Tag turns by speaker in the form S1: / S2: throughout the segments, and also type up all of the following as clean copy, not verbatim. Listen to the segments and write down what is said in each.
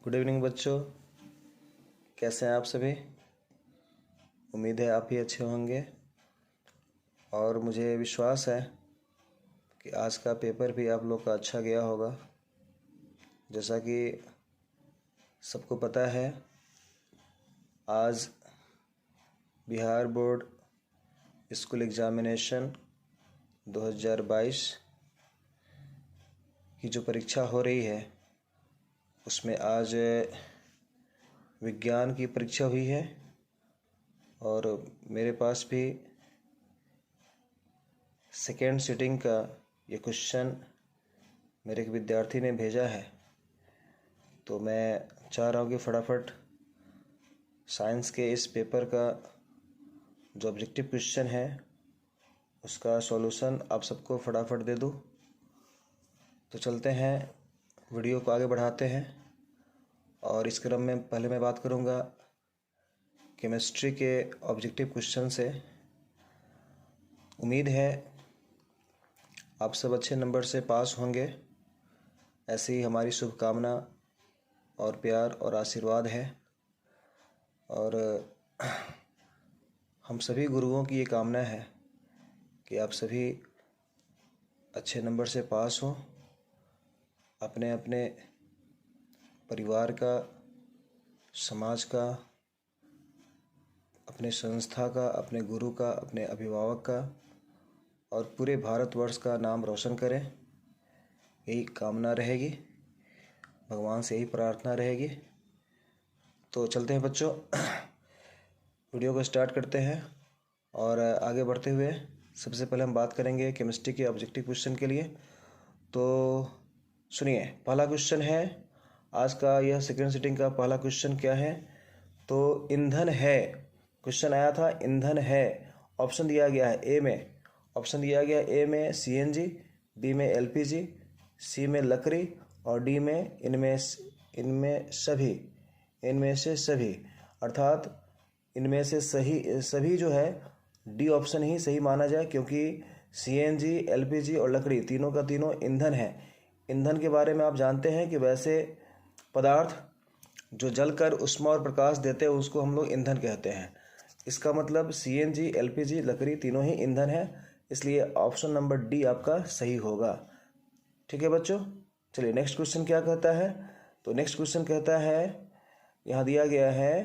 S1: Good evening बच्चों, कैसे हैं आप सभी। उम्मीद है आप ही अच्छे होंगे और मुझे विश्वास है कि आज का पेपर भी आप लोग का अच्छा गया होगा। जैसा कि सबको पता है, आज बिहार बोर्ड स्कूल एग्ज़ामिनेशन 2022 की जो परीक्षा हो रही है उसमें आज विज्ञान की परीक्षा हुई है और मेरे पास भी सेकेंड सिटिंग का ये क्वेश्चन मेरे एक विद्यार्थी ने भेजा है। तो मैं चाह रहा हूँ कि फटाफट साइंस के इस पेपर का जो ऑब्जेक्टिव क्वेश्चन है उसका सॉल्यूशन आप सबको फटाफट दे दूँ। तो चलते हैं, वीडियो को आगे बढ़ाते हैं और इस क्रम में पहले मैं बात करूँगा केमिस्ट्री के ऑब्जेक्टिव क्वेश्चन से। उम्मीद है आप सब अच्छे नंबर से पास होंगे, ऐसी ही हमारी शुभकामना और प्यार और आशीर्वाद है। और हम सभी गुरुओं की ये कामना है कि आप सभी अच्छे नंबर से पास हों, अपने अपने परिवार का, समाज का, अपने संस्था का, अपने गुरु का, अपने अभिभावक का और पूरे भारतवर्ष का नाम रोशन करें। यही कामना रहेगी, भगवान से यही प्रार्थना रहेगी। तो चलते हैं बच्चों, वीडियो को स्टार्ट करते हैं और आगे बढ़ते हुए सबसे पहले हम बात करेंगे केमिस्ट्री के ऑब्जेक्टिव क्वेश्चन के लिए। तो सुनिए, पहला क्वेश्चन है आज का, यह सेकेंड सिटिंग का पहला क्वेश्चन क्या है। तो ईंधन है, क्वेश्चन आया था ईंधन है। ऑप्शन दिया गया है ए में, ऑप्शन दिया गया ए में CNG, बी में LPG, सी में लकड़ी और डी में इनमें से सभी। अर्थात इनमें से सभी जो है डी ऑप्शन ही सही माना जाए, क्योंकि CNG, LPG और लकड़ी तीनों का तीनों ईंधन है। ईंधन के बारे में आप जानते हैं कि वैसे पदार्थ जो जलकर ऊष्मा और प्रकाश देते हैं उसको हम लोग ईंधन कहते हैं। इसका मतलब CNG, LPG, लकड़ी तीनों ही ईंधन है, इसलिए ऑप्शन नंबर डी आपका सही होगा। ठीक है बच्चों, चलिए नेक्स्ट क्वेश्चन क्या कहता है। तो नेक्स्ट क्वेश्चन कहता है, यहाँ दिया गया है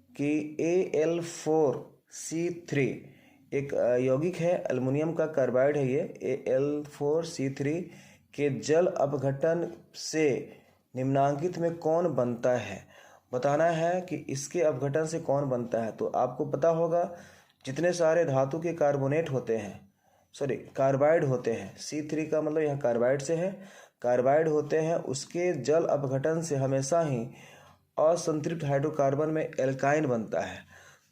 S1: कि Al4C3 एक यौगिक है, एल्युमिनियम का कार्बाइड है ये Al4C3 के जल अपघटन से निम्नांकित में कौन बनता है। बताना है कि इसके अपघटन से कौन बनता है। तो आपको पता होगा जितने सारे धातु के कार्बोनेट होते हैं, कार्बाइड होते हैं, C3 का मतलब यहाँ कार्बाइड से है, कार्बाइड होते हैं, उसके जल अपघटन से हमेशा ही असंतृप्त हाइड्रोकार्बन में एल्काइन बनता है।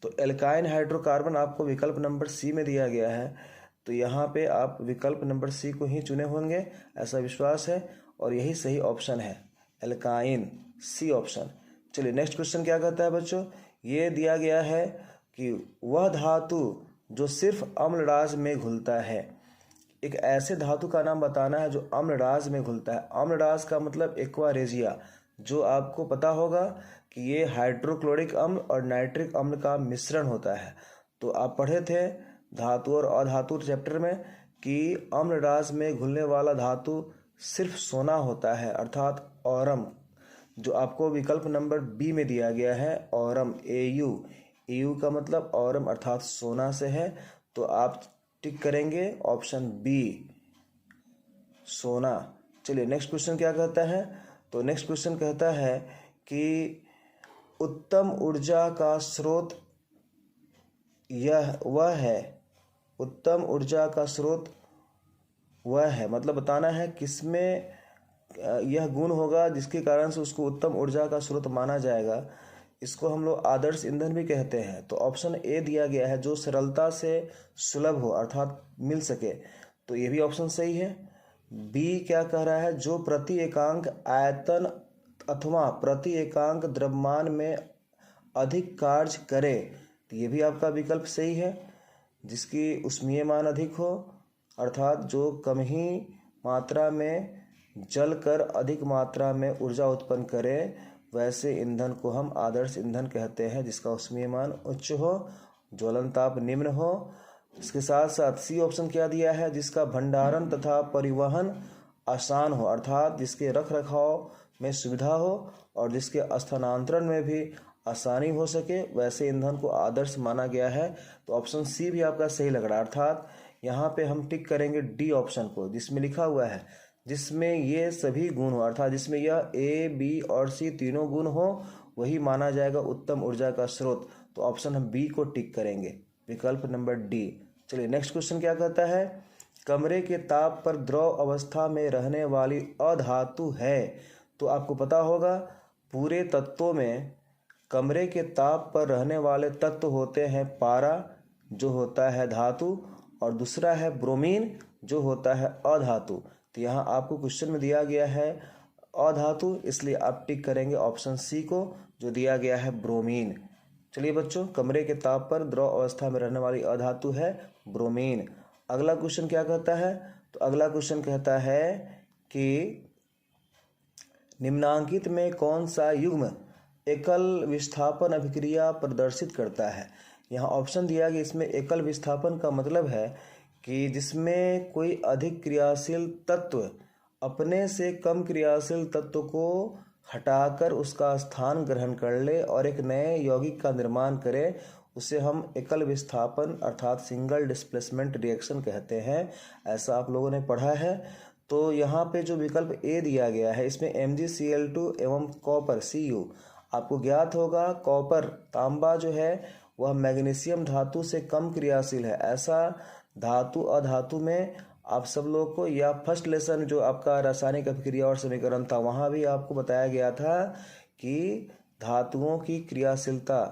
S1: तो एल्काइन हाइड्रोकार्बन आपको विकल्प नंबर सी में दिया गया है, तो यहाँ पे आप विकल्प नंबर सी को ही चुने होंगे, ऐसा विश्वास है और यही सही ऑप्शन है, एल्काइन, सी ऑप्शन। चलिए नेक्स्ट क्वेश्चन क्या कहता है बच्चों, ये दिया गया है कि वह धातु जो सिर्फ अम्लराज में घुलता है। एक ऐसे धातु का नाम बताना है जो अम्लराज में घुलता है। अम्लराज का मतलब एक्वा रेजिया, जो आपको पता होगा कि ये हाइड्रोक्लोरिक अम्ल और नाइट्रिक अम्ल का मिश्रण होता है। तो आप पढ़े थे धातु और अधातु चैप्टर में कि अम्लराज में घुलने वाला धातु सिर्फ सोना होता है, अर्थात औरम, जो आपको विकल्प नंबर बी में दिया गया है, औरम, AU का मतलब औरम अर्थात सोना से है। तो आप टिक करेंगे ऑप्शन बी, सोना। चलिए नेक्स्ट क्वेश्चन क्या कहता है। तो नेक्स्ट क्वेश्चन कहता है कि उत्तम ऊर्जा का स्रोत उत्तम ऊर्जा का स्रोत वह है, मतलब बताना है किसमें यह गुण होगा जिसके कारण से उसको उत्तम ऊर्जा का स्रोत माना जाएगा। इसको हम लोग आदर्श ईंधन भी कहते हैं। तो ऑप्शन ए दिया गया है, जो सरलता से सुलभ हो अर्थात मिल सके, तो ये भी ऑप्शन सही है। बी क्या कह रहा है, जो प्रति एकांक आयतन अथवा प्रति एकांक द्रव्यमान में अधिक कार्य करे, तो ये भी आपका विकल्प सही है, जिसकी ऊष्मीय मान अधिक हो, अर्थात जो कम ही मात्रा में जल कर अधिक मात्रा में ऊर्जा उत्पन्न करे वैसे ईंधन को हम आदर्श ईंधन कहते हैं जिसका ऊष्मीयमान उच्च हो, ज्वलन ताप निम्न हो। इसके साथ साथ सी ऑप्शन क्या दिया है, जिसका भंडारण तथा परिवहन आसान हो, अर्थात जिसके रख रखाव में सुविधा हो और जिसके स्थानांतरण में भी आसानी हो सके, वैसे ईंधन को आदर्श माना गया है। तो ऑप्शन सी भी आपका सही लग रहा है, अर्थात यहाँ पे हम टिक करेंगे डी ऑप्शन को, जिसमें लिखा हुआ है जिसमें ये सभी गुण हो, अर्थात जिसमें यह ए बी और सी तीनों गुण हो, वही माना जाएगा उत्तम ऊर्जा का स्रोत। तो ऑप्शन हम बी को टिक करेंगे, विकल्प नंबर डी। चलिए नेक्स्ट क्वेश्चन क्या कहता है, कमरे के ताप पर द्रव अवस्था में रहने वाली अधातु है। तो आपको पता होगा पूरे तत्वों में कमरे के ताप पर रहने वाले तत्व होते हैं पारा जो होता है धातु, और दूसरा है ब्रोमीन जो होता है अधातु। तो यहाँ आपको क्वेश्चन में दिया गया है अधातु, इसलिए आप टिक करेंगे ऑप्शन सी को जो दिया गया है ब्रोमीन। चलिए बच्चों, कमरे के ताप पर द्रव अवस्था में रहने वाली अधातु है ब्रोमीन। अगला क्वेश्चन क्या कहता है, तो अगला क्वेश्चन कहता है कि निम्नांकित में कौन सा युग्म एकल विस्थापन अभिक्रिया प्रदर्शित करता है। यहाँ ऑप्शन दिया गया, इसमें एकल विस्थापन का मतलब है कि जिसमें कोई अधिक क्रियाशील तत्व अपने से कम क्रियाशील तत्व को हटाकर उसका स्थान ग्रहण कर ले और एक नए यौगिक का निर्माण करे, उसे हम एकल विस्थापन अर्थात सिंगल डिस्प्लेसमेंट रिएक्शन कहते हैं। ऐसा आप लोगों ने पढ़ा है। तो यहाँ पे जो विकल्प ए दिया गया है, इसमें MgCl2 एवं कॉपर Cu, आपको ज्ञात होगा कॉपर तांबा जो है वह मैग्नीशियम धातु से कम क्रियाशील है। ऐसा धातु अधातु में आप सब लोग को, या फर्स्ट लेसन जो आपका रासायनिक अभिक्रिया और समीकरण था वहाँ भी आपको बताया गया था कि धातुओं की क्रियाशीलता,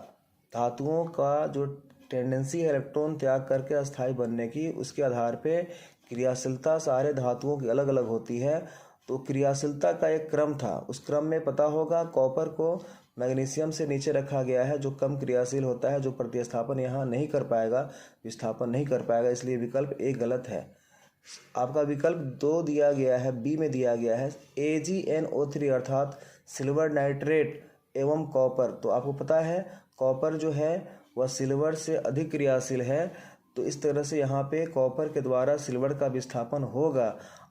S1: धातुओं का जो टेंडेंसी है इलेक्ट्रॉन त्याग करके अस्थायी बनने की, उसके आधार पे क्रियाशीलता सारे धातुओं की अलग अलग होती है। तो क्रियाशीलता का एक क्रम था, उस क्रम में पता होगा कॉपर को मैग्नीशियम से नीचे रखा गया है जो कम क्रियाशील होता है, जो प्रतिस्थापन यहाँ नहीं कर पाएगा, विस्थापन नहीं कर पाएगा, इसलिए विकल्प ए गलत है। आपका विकल्प 2 दिया गया है, बी में दिया गया है AgNO3 अर्थात सिल्वर नाइट्रेट एवं कॉपर। तो आपको पता है कॉपर जो है वह सिल्वर से अधिक क्रियाशील है, तो इस तरह से यहाँ पे कॉपर के द्वारा सिल्वर का विस्थापन होगा,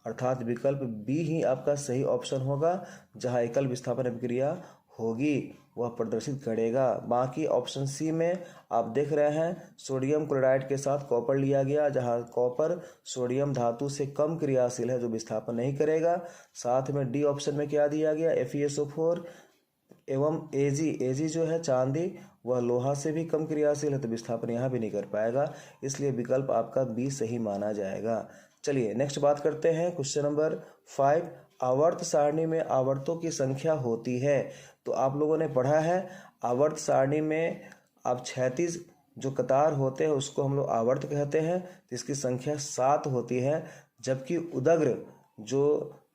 S1: अर्थात विकल्प बी ही आपका सही ऑप्शन होगा, जहाँ एकल विस्थापन अभिक्रिया होगी वह प्रदर्शित करेगा। बाकी ऑप्शन सी में आप देख रहे हैं सोडियम क्लोराइड के साथ कॉपर लिया गया, जहां कॉपर सोडियम धातु से कम क्रियाशील है जो विस्थापन नहीं करेगा। साथ में डी ऑप्शन में क्या दिया गया, FeSO4 एवं Ag जो है चांदी, वह लोहा से भी कम क्रियाशील है तो विस्थापन यहाँ भी नहीं कर पाएगा, इसलिए विकल्प आपका बी सही माना जाएगा। चलिए नेक्स्ट बात करते हैं, क्वेश्चन नंबर 5, आवर्त सारणी में आवर्तों की संख्या होती है। तो आप लोगों ने पढ़ा है आवर्त सारणी में आप क्षैतिज जो कतार होते हैं उसको हम लोग आवर्त कहते हैं, जिसकी संख्या 7 होती है, जबकि उदग्र जो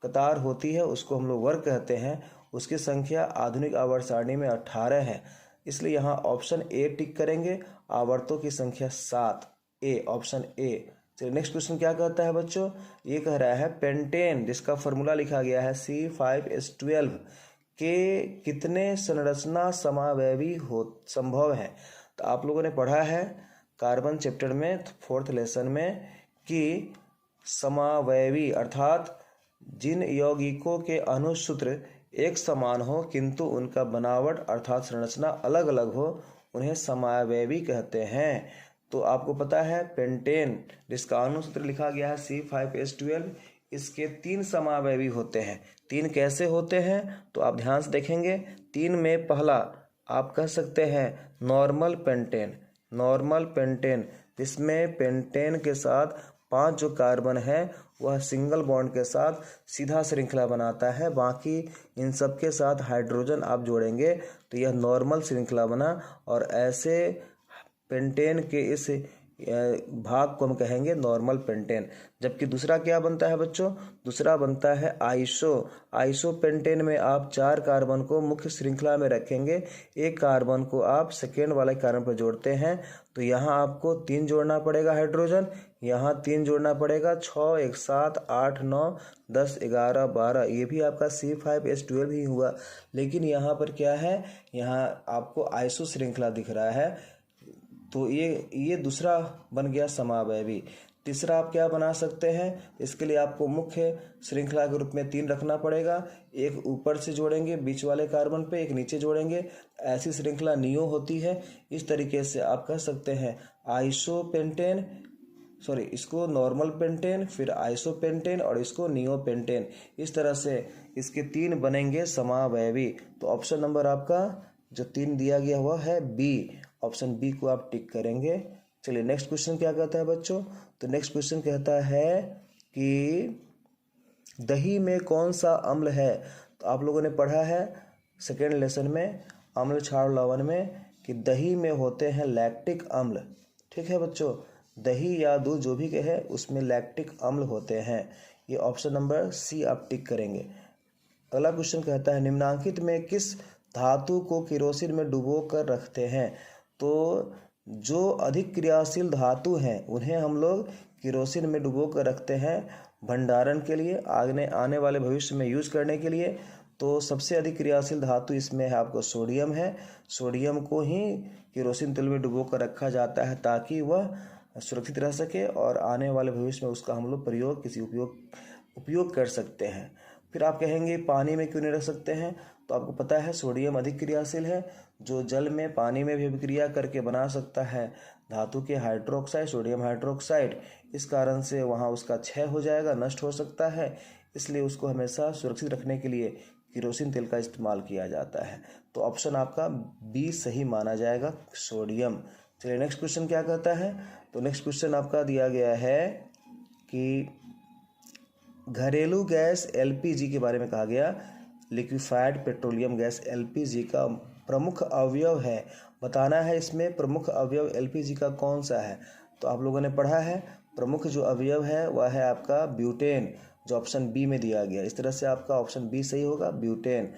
S1: कतार होती है उसको हम लोग वर्ग कहते हैं, उसकी संख्या आधुनिक आवर्त सारणी में 18 है। इसलिए यहाँ ऑप्शन ए टिक करेंगे, आवर्तों की संख्या 7, ए ऑप्शन ए। चलिए नेक्स्ट क्वेश्चन क्या कहता है बच्चों, ये कह रहा है पेंटेन जिसका फॉर्मूला लिखा गया है C5H12 के कितने संरचना समावयवी हो संभव है। तो आप लोगों ने पढ़ा है कार्बन चैप्टर में 4th लेसन में कि समावयवी अर्थात जिन यौगिकों के अणुसूत्र एक समान हो किंतु उनका बनावट अर्थात संरचना अलग अलग हो, उन्हें समावयवी कहते हैं। तो आपको पता है पेंटेन जिसका अणुसूत्र लिखा गया है C5H12, इसके 3 समावयवी होते हैं। 3 कैसे होते हैं तो आप ध्यान से देखेंगे। 3 में पहला आप कह सकते हैं नॉर्मल पेंटेन, जिसमें पेंटेन के साथ 5 जो कार्बन है वह सिंगल बॉन्ड के साथ सीधा श्रृंखला बनाता है, बाकी इन सब के साथ हाइड्रोजन आप जोड़ेंगे तो यह नॉर्मल श्रृंखला बना। और ऐसे पेंटेन के इस भाग को हम कहेंगे नॉर्मल पेंटेन। जबकि दूसरा क्या बनता है बच्चों, दूसरा बनता है आइसो। आइसो पेंटेन में आप 4 कार्बन को मुख्य श्रृंखला में रखेंगे, एक कार्बन को आप सेकेंड वाले कार्बन पर जोड़ते हैं, तो यहाँ आपको 3 जोड़ना पड़ेगा हाइड्रोजन, यहाँ 3 जोड़ना पड़ेगा, 6 1 7 8 9 10 11 12, ये भी आपका C5H12 ही हुआ। लेकिन यहाँ पर क्या है, यहाँ आपको आइसो श्रृंखला दिख रहा है, तो ये दूसरा बन गया समावयवी। तीसरा आप क्या बना सकते हैं, इसके लिए आपको मुख्य श्रृंखला के रूप में 3 रखना पड़ेगा, एक ऊपर से जोड़ेंगे बीच वाले कार्बन पे, एक नीचे जोड़ेंगे, ऐसी श्रृंखला नियो होती है। इस तरीके से आप कह सकते हैं आइसोपेंटेन, सॉरी इसको नॉर्मल पेंटेन, फिर आइसोपेंटेन और इसको नियोपेंटेन। इस तरह से इसके 3 बनेंगे समावयवी। तो ऑप्शन नंबर आपका जो 3 दिया गया हुआ है बी, ऑप्शन बी को आप टिक करेंगे। चलिए नेक्स्ट क्वेश्चन क्या कहता है बच्चों, तो नेक्स्ट क्वेश्चन कहता है कि दही में कौन सा अम्ल है। तो आप लोगों ने पढ़ा है सेकेंड लेसन में अम्ल क्षार लवण में कि दही में होते हैं लैक्टिक अम्ल। ठीक है बच्चों, दही या दूध जो भी कहे उसमें लैक्टिक अम्ल होते हैं। ये ऑप्शन नंबर सी आप टिक करेंगे। अगला क्वेश्चन कहता है निम्नांकित में किस धातु को केरोसिन में डुबो कर रखते हैं। तो जो अधिक क्रियाशील धातु हैं उन्हें हम लोग केरोसिन में डुबो कर रखते हैं भंडारण के लिए, आने वाले भविष्य में यूज करने के लिए। तो सबसे अधिक क्रियाशील धातु इसमें है आपको सोडियम है। सोडियम को ही केरोसिन तेल में डुबो कर रखा जाता है ताकि वह सुरक्षित रह सके और आने वाले भविष्य में उसका हम लोग प्रयोग किसी उपयोग कर सकते हैं। फिर आप कहेंगे पानी में क्यों नहीं रख सकते हैं, तो आपको पता है सोडियम अधिक क्रियाशील है, जो जल में पानी में भी अभिक्रिया करके बना सकता है धातु के हाइड्रोक्साइड, सोडियम हाइड्रोक्साइड। इस कारण से वहाँ उसका क्षय हो जाएगा, नष्ट हो सकता है, इसलिए उसको हमेशा सुरक्षित रखने के लिए केरोसिन तेल का इस्तेमाल किया जाता है। तो ऑप्शन आपका बी सही माना जाएगा, सोडियम। चलिए नेक्स्ट क्वेश्चन क्या कहता है, तो नेक्स्ट क्वेश्चन आपका दिया गया है कि घरेलू गैस एलपीजी के बारे में कहा गया, लिक्विफाइड पेट्रोलियम गैस एलपीजी का प्रमुख अवयव है, बताना है इसमें प्रमुख अवयव एलपीजी का कौन सा है। तो आप लोगों ने पढ़ा है प्रमुख जो अवयव है वह है आपका ब्यूटेन, जो ऑप्शन बी में दिया गया। इस तरह से आपका ऑप्शन बी सही होगा, ब्यूटेन।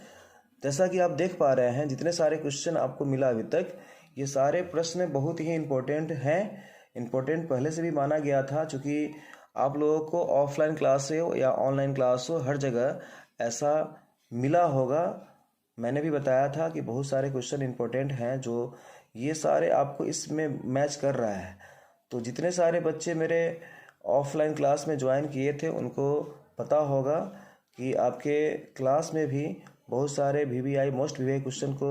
S1: जैसा कि आप देख पा रहे हैं जितने सारे क्वेश्चन आपको मिला अभी तक, ये सारे प्रश्न बहुत ही इम्पोर्टेंट हैं। इम्पोर्टेंट पहले से भी माना गया था, चूँकि आप लोगों को ऑफलाइन क्लास हो या ऑनलाइन क्लास हो हर जगह ऐसा मिला होगा। मैंने भी बताया था कि बहुत सारे क्वेश्चन इंपॉर्टेंट हैं जो ये सारे आपको इसमें मैच कर रहा है। तो जितने सारे बच्चे मेरे ऑफलाइन क्लास में ज्वाइन किए थे उनको पता होगा कि आपके क्लास में भी बहुत सारे VVI मोस्ट VVI क्वेश्चन को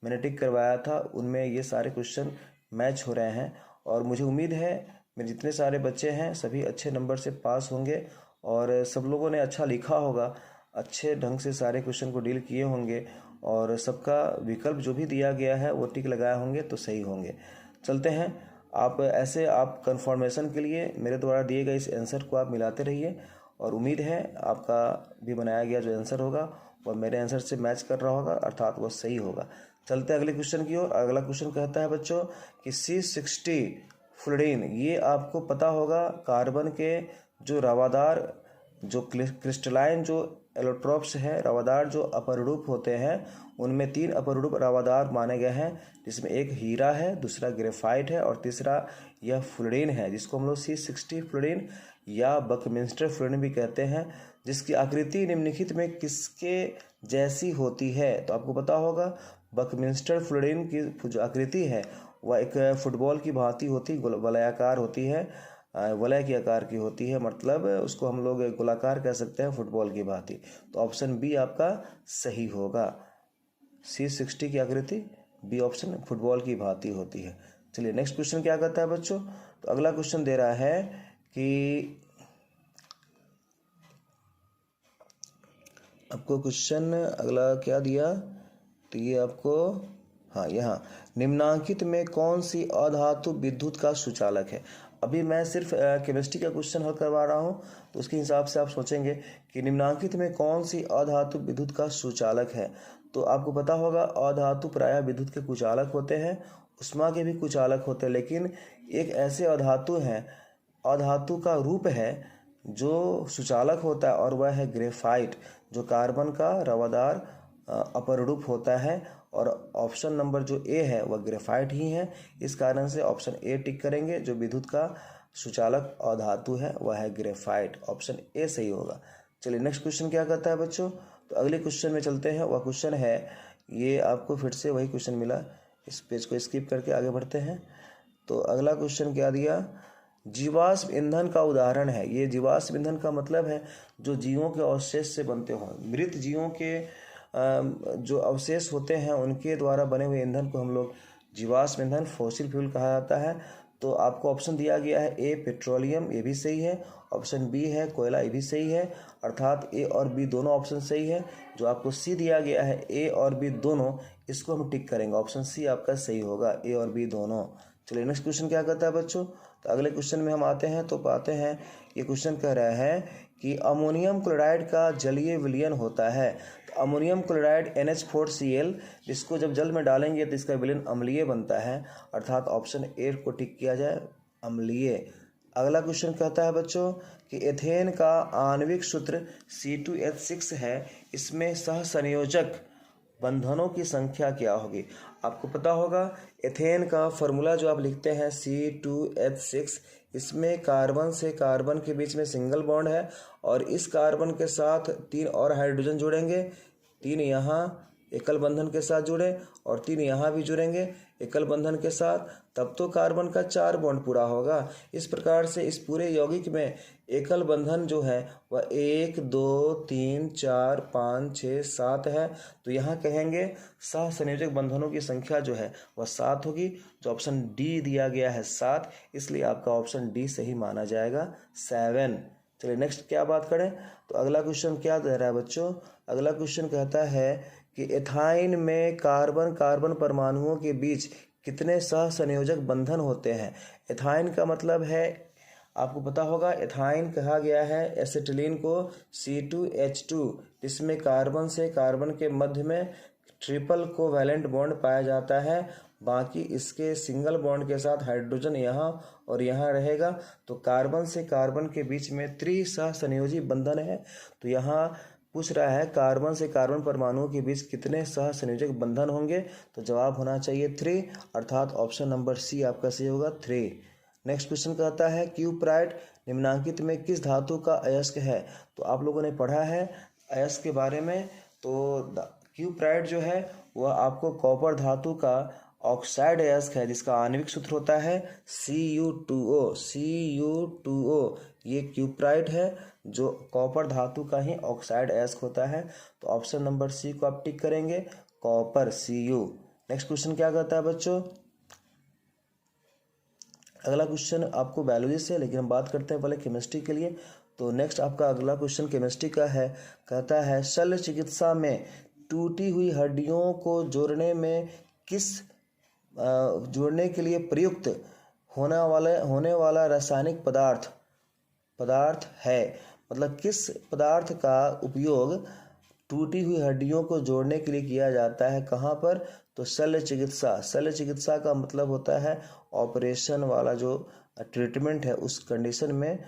S1: मैंने टिक करवाया था, उनमें ये सारे क्वेश्चन मैच हो रहे हैं। और मुझे उम्मीद है मेरे जितने सारे बच्चे हैं सभी अच्छे नंबर से पास होंगे और सब लोगों ने अच्छा लिखा होगा, अच्छे ढंग से सारे क्वेश्चन को डील किए होंगे और सबका विकल्प जो भी दिया गया है वो टिक लगाए होंगे तो सही होंगे। चलते हैं, आप ऐसे आप कंफर्मेशन के लिए मेरे द्वारा दिए गए इस आंसर को आप मिलाते रहिए और उम्मीद है आपका भी बनाया गया जो आंसर होगा वह मेरे आंसर से मैच कर रहा होगा, अर्थात वह सही होगा। चलते हैं अगले क्वेश्चन की ओर। अगला क्वेश्चन कहता है बच्चों कि C60 फ्लोरीन, ये आपको पता होगा कार्बन के जो रवादार जो क्रिस्टलाइन जो एलोट्रोप्स है, रवादार जो अपरूप होते हैं उनमें 3 अपरूप रवादार माने गए हैं, जिसमें एक हीरा है, दूसरा ग्रेफाइट है और तीसरा यह फ्लोरीन है, जिसको हम लोग C60 फ्लोरीन या बकमिंस्टर फ्लोरीन भी कहते हैं, जिसकी आकृति निम्नलिखित में किसके जैसी होती है। तो आपको पता होगा बकमिंस्टर फ्लोरीन की जो आकृति है वह एक फुटबॉल की भांति होती, वलयाकार होती है, वलय के आकार की होती है, मतलब उसको हम लोग गोलाकार कह सकते हैं फुटबॉल की भांति। तो ऑप्शन बी आपका सही होगा, C60 की आकृति बी ऑप्शन फुटबॉल की भांति होती है। चलिए नेक्स्ट क्वेश्चन क्या कहता है बच्चों, तो अगला क्वेश्चन दे रहा है कि आपको क्वेश्चन अगला क्या दिया, तो ये आपको यहाँ निम्नांकित में कौन सी अधातु विद्युत का सुचालक है। अभी मैं सिर्फ केमिस्ट्री का क्वेश्चन हल करवा रहा हूँ, तो उसके हिसाब से आप सोचेंगे कि निम्नांकित में कौन सी अधातु विद्युत का सुचालक है। तो आपको पता होगा अधातु प्रायः विद्युत के कुचालक होते हैं, उष्मा के भी कुचालक होते हैं, लेकिन एक ऐसे अधातु हैं, अधातु का रूप है जो सुचालक होता है, और वह है ग्रेफाइट, जो कार्बन का रवादार अपर रूप होता है। और ऑप्शन नंबर जो ए है वह ग्रेफाइट ही है। इस कारण से ऑप्शन ए टिक करेंगे। जो विद्युत का सुचालक अधातु है वह है ग्रेफाइट, ऑप्शन ए सही होगा। चलिए नेक्स्ट क्वेश्चन क्या कहता है बच्चों, तो अगले क्वेश्चन में चलते हैं। वह क्वेश्चन है, ये आपको फिर से वही क्वेश्चन मिला, इस पेज को स्किप करके आगे बढ़ते हैं। तो अगला क्वेश्चन क्या दिया, जीवाश्म ईंधन का उदाहरण है। ये जीवाश्म ईंधन का मतलब है जो जीवों के अवशेष से बनते हों, मृत जीवों के जो अवशेष होते हैं उनके द्वारा बने हुए ईंधन को हम लोग जीवाश्म ईंधन, फॉसिल फ्यूल कहा जाता है। तो आपको ऑप्शन दिया गया है ए पेट्रोलियम, ये भी सही है। ऑप्शन बी है कोयला, ये भी सही है, अर्थात ए और बी दोनों ऑप्शन सही है। जो आपको सी दिया गया है ए और बी दोनों, इसको हम टिक करेंगे, ऑप्शन सी आपका सही होगा, ए और बी दोनों। चलिए नेक्स्ट क्वेश्चन क्या कहता है बच्चों, तो अगले क्वेश्चन में हम आते हैं। तो पाते हैं ये क्वेश्चन कह रहा है कि अमोनियम क्लोराइड का जलीय विलयन होता है। तो अमोनियम क्लोराइड NH4Cl, जिसको जब जल में डालेंगे तो इसका विलयन अम्लीय बनता है, अर्थात ऑप्शन ए को टिक किया जाए, अम्लीय। अगला क्वेश्चन कहता है बच्चों कि एथेन का आणविक सूत्र C2H6 है, इसमें सहसंयोजक बंधनों की संख्या क्या होगी। आपको पता होगा एथेन का फॉर्मूला जो आप लिखते हैं C2H6, इसमें कार्बन से कार्बन के बीच में सिंगल बॉन्ड है, और इस कार्बन के साथ 3 और हाइड्रोजन जुड़ेंगे, 3 यहाँ एकल बंधन के साथ जुड़े और 3 यहाँ भी जुड़ेंगे एकल बंधन के साथ, तब तो कार्बन का 4 बॉन्ड पूरा होगा। इस प्रकार से इस पूरे यौगिक में एकल बंधन जो है वह 1 2 3 4 5 6 7 है। तो यहाँ कहेंगे सहसंयोजक बंधनों की संख्या जो है वह 7 होगी। जो ऑप्शन डी दिया गया है 7, इसलिए आपका ऑप्शन डी सही माना जाएगा, 7। चलिए नेक्स्ट क्या बात करें, तो अगला क्वेश्चन क्या दे रहा है बच्चों, अगला क्वेश्चन कहता है कि एथाइन में कार्बन कार्बन परमाणुओं के बीच कितने सहसंयोजक बंधन होते हैं। एथाइन का मतलब है, आपको पता होगा एथाइन कहा गया है एसिटिलीन को C2H2, जिसमें कार्बन से कार्बन के मध्य में ट्रिपल कोवैलेंट बॉन्ड पाया जाता है, बाकी इसके सिंगल बॉन्ड के साथ हाइड्रोजन यहाँ और यहाँ रहेगा। तो कार्बन से कार्बन के बीच में त्रिसहसंयोजी बंधन है। तो यहाँ पूछ रहा है कार्बन से कार्बन परमाणुओं के बीच कितने सहसंयोजक बंधन होंगे, तो जवाब होना चाहिए 3, अर्थात ऑप्शन नंबर सी आपका सही होगा, 3। नेक्स्ट क्वेश्चन कहता है क्यूप्राइट निम्नांकित में किस धातु का अयस्क है। तो आप लोगों ने पढ़ा है अयस्क के बारे में। तो क्यूप्राइट जो है वह आपको कॉपर धातु का ऑक्साइड अयस्क है, जिसका आणविक सूत्र होता है Cu2O। ये क्यूप्राइट है जो कॉपर धातु का ही ऑक्साइड अयस्क होता है। तो ऑप्शन नंबर सी को आप टिक करेंगे, कॉपर Cu। नेक्स्ट क्वेश्चन क्या कहता है बच्चों, अगला क्वेश्चन आपको बायोलॉजी से, लेकिन हम बात करते हैं पहले केमिस्ट्री के लिए। तो नेक्स्ट आपका अगला क्वेश्चन केमिस्ट्री का है, कहता है शल्य चिकित्सा में टूटी हुई हड्डियों को जोड़ने के लिए प्रयुक्त होने वाला रासायनिक पदार्थ है। मतलब किस पदार्थ का उपयोग टूटी हुई हड्डियों को जोड़ने के लिए किया जाता है, कहाँ पर, तो शल्य चिकित्सा का मतलब होता है ऑपरेशन वाला जो ट्रीटमेंट है, उस कंडीशन में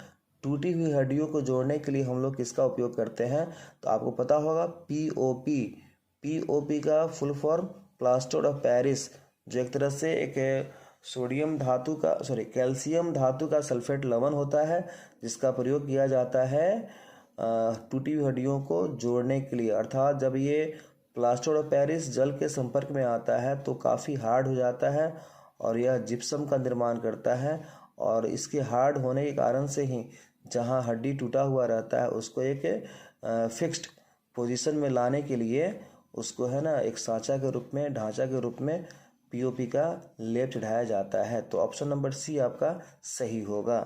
S1: टूटी हुई हड्डियों को जोड़ने के लिए हम लोग किसका उपयोग करते हैं। तो आपको पता होगा पीओपी का full form plaster of Paris, जो एक तरह से एक कैल्शियम धातु का सल्फेट लवण होता है, जिसका प्रयोग किया जाता है टूटी हुई हड्डियों को जोड़ने के लिए। अर्थात जब ये प्लास्टर ऑफ पेरिस जल के संपर्क में आता है तो काफ़ी हार्ड हो जाता है और यह जिप्सम का निर्माण करता है, और इसके हार्ड होने के कारण से ही जहाँ हड्डी टूटा हुआ रहता है उसको एक फिक्स्ड पोजीशन में लाने के लिए उसको है ना एक ढांचा के रूप में पीओपी का लेप चढ़ाया जाता है। तो ऑप्शन नंबर सी आपका सही होगा,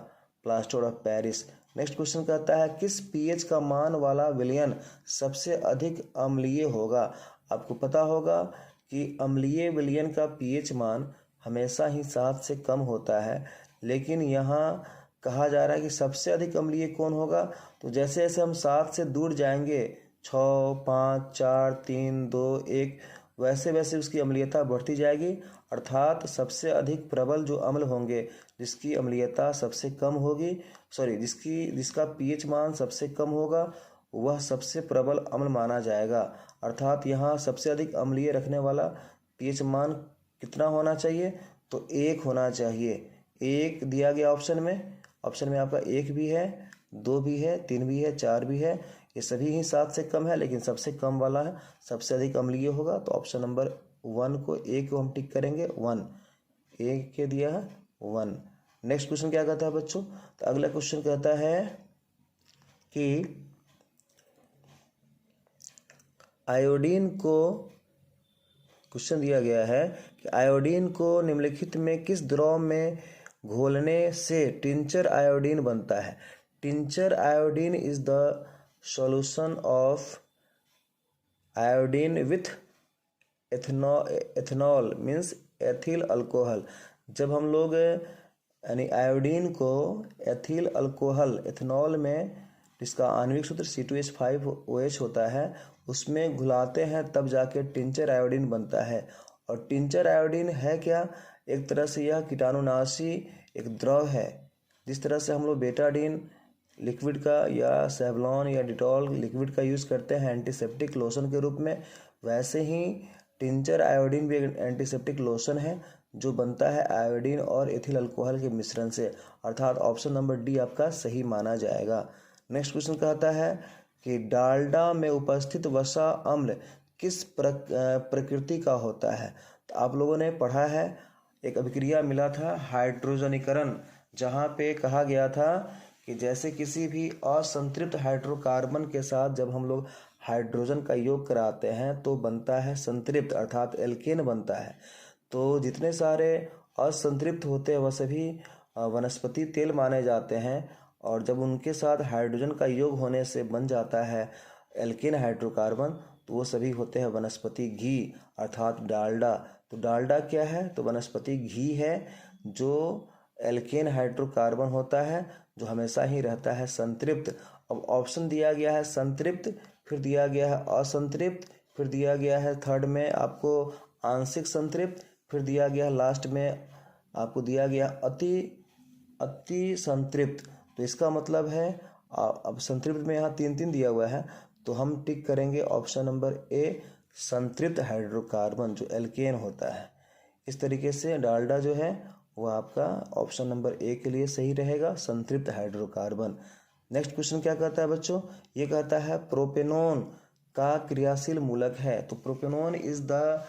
S1: plaster of Paris. Next question कहता है किस पीएच का मान वाला विलयन सबसे अधिक अम्लीय होगा। आपको पता होगा कि अम्लीय विलयन का पीएच मान हमेशा ही 7 से कम होता है, लेकिन यहाँ कहा जा रहा है कि सबसे अधिक अम्लीय कौन होगा। तो जैसे जैसे हम 7 से दूर जाएंगे, 6 5 4 3 2 1, वैसे वैसे उसकी अम्लीयता बढ़ती जाएगी, अर्थात सबसे अधिक प्रबल जो अम्ल होंगे जिसकी अम्लीयता सबसे कम होगी, जिसका पीएच मान सबसे कम होगा, वह सबसे प्रबल अम्ल माना जाएगा। अर्थात यहाँ सबसे अधिक अम्लीय रखने वाला पीएच मान कितना होना चाहिए, तो 1 होना चाहिए। 1 दिया गया ऑप्शन में आपका 1 भी है, 2 भी है, 3 भी है, 4 भी है। ये सभी ही 7 से कम है, लेकिन सबसे कम वाला है, सबसे अधिक अम्लीय होगा। तो ऑप्शन नंबर 1 को, ए को हम टिक करेंगे 1, ए के दिया है 1। नेक्स्ट क्वेश्चन क्या कहता है बच्चों, तो अगला क्वेश्चन कहता है कि आयोडीन को, क्वेश्चन दिया गया है कि आयोडीन को निम्नलिखित में किस द्रव में घोलने से टिंचर आयोडीन बनता है। Tincture iodine is the solution of iodine with ethanol means ethyl alcohol. जब हम लोग यानी आयोडीन को एथिल अल्कोहल एथनॉल में, जिसका आणविक सूत्र C2H5OH होता है, उसमें घुलाते हैं तब जाके टिंचर आयोडीन बनता है। और टिंचर आयोडीन है क्या, एक तरह से यह कीटाणुनाशी एक द्रव है। जिस तरह से हम लोग बेटाडीन लिक्विड का या सेवलॉन या डिटॉल लिक्विड का यूज़ करते हैं एंटीसेप्टिक लोशन के रूप में, वैसे ही टिंचर आयोडीन भी एक एंटीसेप्टिक लोशन है जो बनता है आयोडीन और एथिल अल्कोहल के मिश्रण से। अर्थात ऑप्शन नंबर डी आपका सही माना जाएगा। नेक्स्ट क्वेश्चन कहता है कि डालडा में उपस्थित वसा अम्ल किस प्रकृति का होता है। तो आप लोगों ने पढ़ा है, एक अभिक्रिया मिला था हाइड्रोजनीकरण, जहाँ पे कहा गया था कि जैसे किसी भी असंतृप्त हाइड्रोकार्बन के साथ जब हम लोग हाइड्रोजन का योग कराते हैं तो बनता है संतृप्त, अर्थात एल्केन बनता है। तो जितने सारे असंतृप्त होते हैं वह सभी वनस्पति तेल माने जाते हैं, और जब उनके साथ हाइड्रोजन का योग होने से बन जाता है एल्केन हाइड्रोकार्बन, तो वो सभी होते हैं वनस्पति घी, अर्थात डालडा। तो डालडा क्या है, तो वनस्पति घी है जो एल्केन हाइड्रोकार्बन होता है, जो हमेशा ही रहता है संतृप्त। अब ऑप्शन दिया गया है संतृप्त, फिर दिया गया है असंतृप्त, फिर दिया गया है थर्ड में आपको आंशिक संतृप्त, फिर दिया गया लास्ट में आपको दिया गया अति संतृप्त। तो इसका मतलब है अब संतृप्त में यहाँ 3 दिया हुआ है, तो हम टिक करेंगे ऑप्शन नंबर ए, संतृप्त हाइड्रोकार्बन जो एल्केन होता है। इस तरीके से डालडा जो है वह आपका ऑप्शन नंबर ए के लिए सही रहेगा, संतृप्त हाइड्रोकार्बन। नेक्स्ट क्वेश्चन क्या कहता है बच्चों, ये कहता है प्रोपेनॉन का क्रियाशील मूलक है। तो propanone is the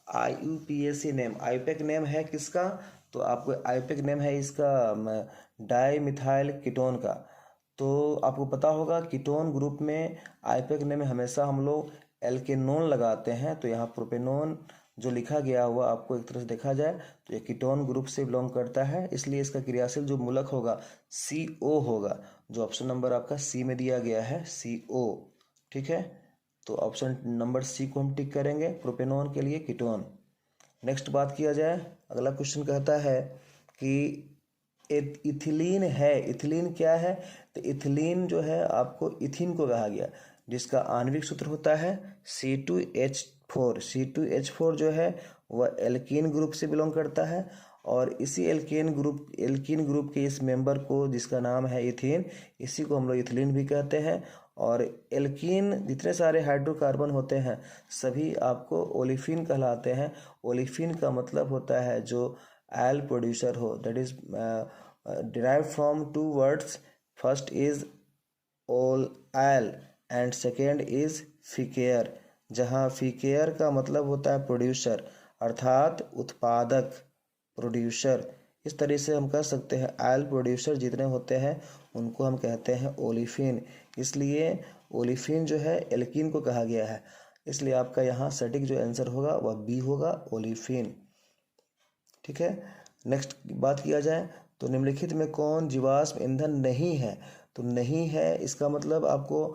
S1: IUPAC name, IUPAC name है किसका, तो आपको आईपैक नेम है इसका डाई मिथाइल कीटोन का। तो आपको पता होगा कीटोन ग्रुप में आईपैक नेम में हमेशा हम लोग एल्केनोन लगाते हैं, तो यहाँ प्रोपेनॉन जो लिखा गया हुआ आपको एक तरह से देखा जाए तो ये कीटोन ग्रुप से बिलोंग करता है, इसलिए इसका क्रियाशील जो मूलक होगा CO होगा, जो ऑप्शन नंबर आपका सी में दिया गया है CO। ठीक है, तो ऑप्शन नंबर सी को हम टिक करेंगे प्रोपेनॉन के लिए कीटोन। नेक्स्ट बात किया जाए, अगला क्वेश्चन कहता है कि इथिलीन है। इथिलीन क्या है, तो इथिलीन जो है आपको इथिन को कहा गया, जिसका आणविक सूत्र होता है C2H4। C2H4 जो है वह एल्कीन ग्रुप से बिलोंग करता है, और इसी एल्कीन ग्रुप के इस मेंबर को जिसका नाम है इथिन, इसी को हम लोग इथिलीन भी कहते हैं। और एल्कीन जितने सारे हाइड्रोकार्बन होते हैं सभी आपको ओलिफिन कहलाते हैं। ओलिफिन का मतलब होता है जो एल प्रोड्यूसर हो, that is derive from 2 words, first is ओल एल एंड सेकेंड इज फिकेयर, जहाँ फिकेयर का मतलब होता है प्रोड्यूसर, अर्थात उत्पादक, प्रोड्यूसर। इस तरह से हम कह सकते हैं एल प्रोड्यूसर जितने होते हैं उनको हम कहते हैं ओलिफिन, इसलिए ओलिफिन जो है एल्कीन को कहा गया है, इसलिए आपका यहाँ सटीक जो आंसर होगा वह बी होगा, ओलिफिन। ठीक है, नेक्स्ट बात किया जाए तो निम्नलिखित में कौन जीवाश्म ईंधन नहीं है। तो नहीं है इसका मतलब आपको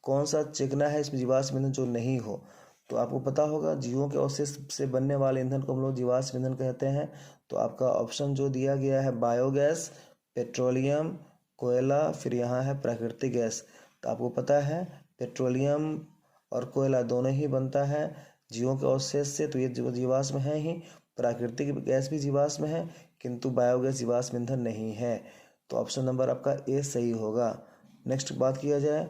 S1: कौन सा चेकना है इसमें जीवाश्म ईंधन जो नहीं हो। तो आपको पता होगा जीवों के अवशेष से बनने वाले ईंधन को हम लोग जीवाश्म ईंधन कहते हैं। तो आपका ऑप्शन जो दिया गया है बायोगैस, पेट्रोलियम, कोयला, फिर यहाँ है प्राकृतिक गैस। तो आपको पता है पेट्रोलियम और कोयला दोनों ही बनता है जीवों के अवशेष से, तो ये जीवाश्म है ही। प्राकृतिक गैस भी जीवाश्म है, किंतु बायोगैस जीवाश्म ईंधन नहीं है। तो ऑप्शन नंबर आपका ए सही होगा। नेक्स्ट बात किया जाए,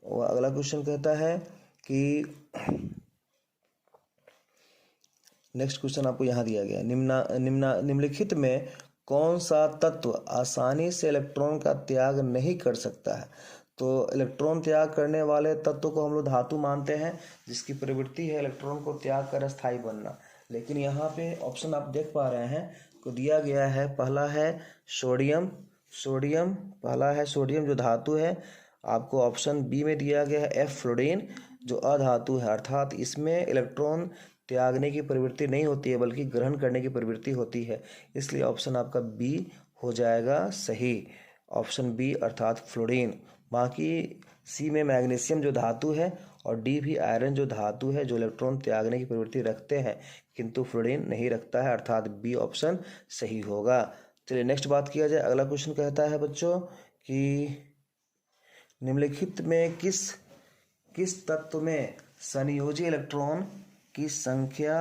S1: और अगला क्वेश्चन कहता है कि नेक्स्ट क्वेश्चन आपको यहाँ दिया गया, निम्नलिखित में कौन सा तत्व आसानी से इलेक्ट्रॉन का त्याग नहीं कर सकता है? तो इलेक्ट्रॉन त्याग करने वाले तत्व को हम लोग धातु मानते हैं, जिसकी प्रवृत्ति है इलेक्ट्रॉन को त्याग कर अस्थायी बनना। लेकिन यहाँ पे ऑप्शन आप देख पा रहे हैं को दिया गया है, पहला है सोडियम, पहला है सोडियम जो धातु है। आपको ऑप्शन बी में दिया गया है एफ फ्लोरीन जो अधातु है, अर्थात इसमें इलेक्ट्रॉन त्यागने की प्रवृत्ति नहीं होती है बल्कि ग्रहण करने की प्रवृत्ति होती है, इसलिए ऑप्शन आपका बी हो जाएगा सही, ऑप्शन बी अर्थात फ्लोरीन। बाकी सी में मैग्नीशियम जो धातु है और डी भी आयरन जो धातु है जो इलेक्ट्रॉन त्यागने की प्रवृत्ति रखते हैं, किंतु फ्लोरीन नहीं रखता है, अर्थात बी ऑप्शन सही होगा। चलिए नेक्स्ट बात किया जाए, अगला क्वेश्चन कहता है बच्चों कि निम्नलिखित में किस तत्व में संयोजी इलेक्ट्रॉन की संख्या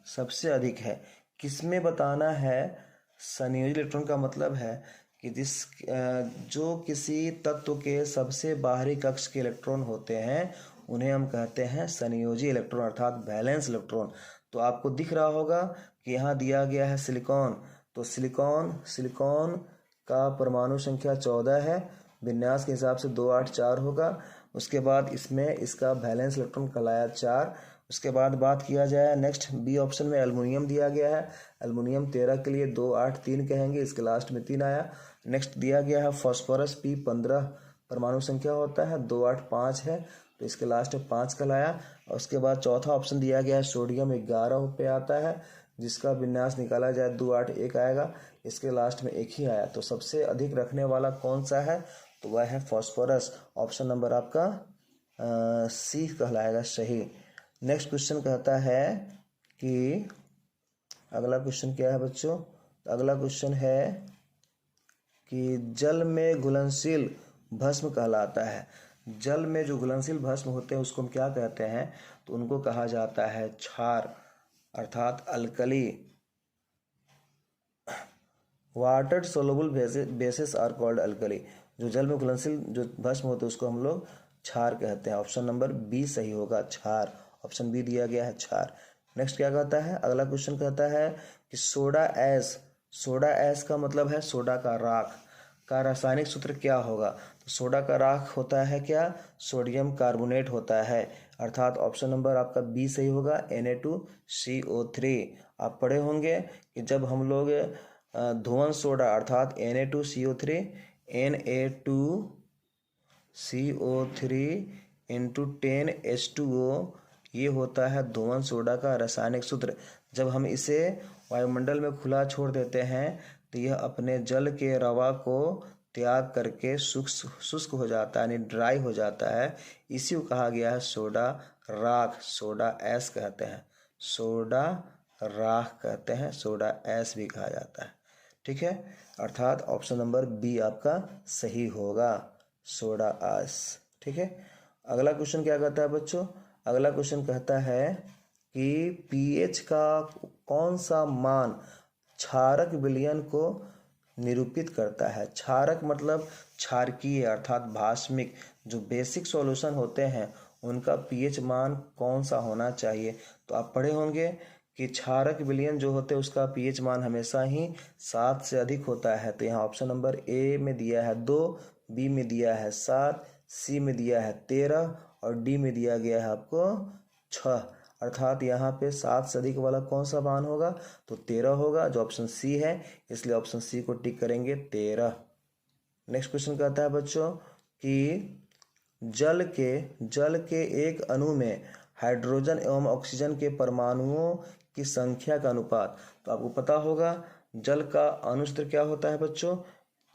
S1: सबसे अधिक है? किसमें बताना है संयोजी इलेक्ट्रॉन का मतलब है कि जो किसी तत्व के सबसे बाहरी कक्ष के इलेक्ट्रॉन होते हैं उन्हें हम कहते हैं संयोजी इलेक्ट्रॉन अर्थात वैलेंस इलेक्ट्रॉन। तो आपको दिख रहा होगा कि यहाँ दिया गया है सिलिकॉन, तो सिलिकॉन का परमाणु संख्या 14 है, विन्यास के हिसाब से 284 होगा। उसके बाद इसमें इसका वैलेंस इलेक्ट्रॉन कहलाया 4। उसके बाद बात किया जाए नेक्स्ट बी ऑप्शन में एल्युमिनियम दिया गया है, एल्युमिनियम 13 के लिए 283 कहेंगे, इसके लास्ट में 3 आया। नेक्स्ट दिया गया है फॉस्फोरस पी 15 परमाणु संख्या होता है, 285 है, तो इसके लास्ट में 5 कहलाया। और उसके बाद चौथा ऑप्शन दिया गया है सोडियम 11 पे आता है, जिसका विन्यास निकाला जाए 281 आएगा, इसके लास्ट में 1 ही आया। तो सबसे अधिक रखने वाला कौन सा है? तो वह है फॉस्फोरस, ऑप्शन नंबर आपका सी कहलाएगा सही। नेक्स्ट क्वेश्चन कहता है कि अगला क्वेश्चन क्या है बच्चों? अगला क्वेश्चन है कि जल में घुलनशील भस्म कहलाता है। जल में जो घुलनशील भस्म होते हैं उसको हम क्या कहते हैं? तो उनको कहा जाता है क्षार अर्थात alkali. Water soluble bases are called alkali. जो जल में घुलनशील जो भस्म होते हैं उसको हम लोग क्षार कहते हैं, ऑप्शन नंबर बी सही होगा, क्षार, ऑप्शन बी दिया गया है क्षार। नेक्स्ट क्या कहता है? अगला क्वेश्चन कहता है कि सोडा ऐश का मतलब है सोडा का राख का रासायनिक सूत्र क्या होगा? तो सोडा का राख होता है क्या? सोडियम कार्बोनेट होता है, अर्थात ऑप्शन नंबर आपका बी सही होगा, Na2CO3। आप पढ़े होंगे कि जब हम लोग धुआं सोडा अर्थात Na2CO3 into 10H2O ये होता है धुआं सोडा का रासायनिक सूत्र। जब हम इसे वायुमंडल में खुला छोड़ देते हैं तो यह अपने जल के रवा को त्याग करके शुष्क हो जाता है, यानी ड्राई हो जाता है। इसी को कहा गया है सोडा राख, सोडा ऐश कहते हैं, सोडा राख कहते हैं, सोडा ऐश भी कहा जाता है, ठीक है। अर्थात ऑप्शन नंबर बी आपका सही होगा, सोडा ऐश, ठीक है। अगला क्वेश्चन क्या कहता है बच्चों? अगला क्वेश्चन कहता है कि पीएच का कौन सा मान क्षारक विलयन को निरूपित करता है? क्षारक मतलब क्षारकीय अर्थात भास्मिक, जो बेसिक सॉल्यूशन होते हैं उनका पीएच मान कौन सा होना चाहिए? तो आप पढ़े होंगे कि क्षारक विलयन जो होते हैं उसका पीएच मान हमेशा ही 7 से अधिक होता है। तो यहाँ ऑप्शन नंबर ए में दिया है 2, बी में दिया है 7, सी में दिया है 13 और डी में दिया गया है आपको 6, अर्थात यहाँ पे 7 से अधिक वाला कौन सा मान होगा? तो 13 होगा, जो ऑप्शन सी है, इसलिए ऑप्शन सी को टिक करेंगे 13। नेक्स्ट क्वेश्चन कहता है बच्चों कि जल के एक अणु में हाइड्रोजन एवं ऑक्सीजन के परमाणुओं की संख्या का अनुपात। तो आपको पता होगा जल का अणु सूत्र क्या होता है बच्चों?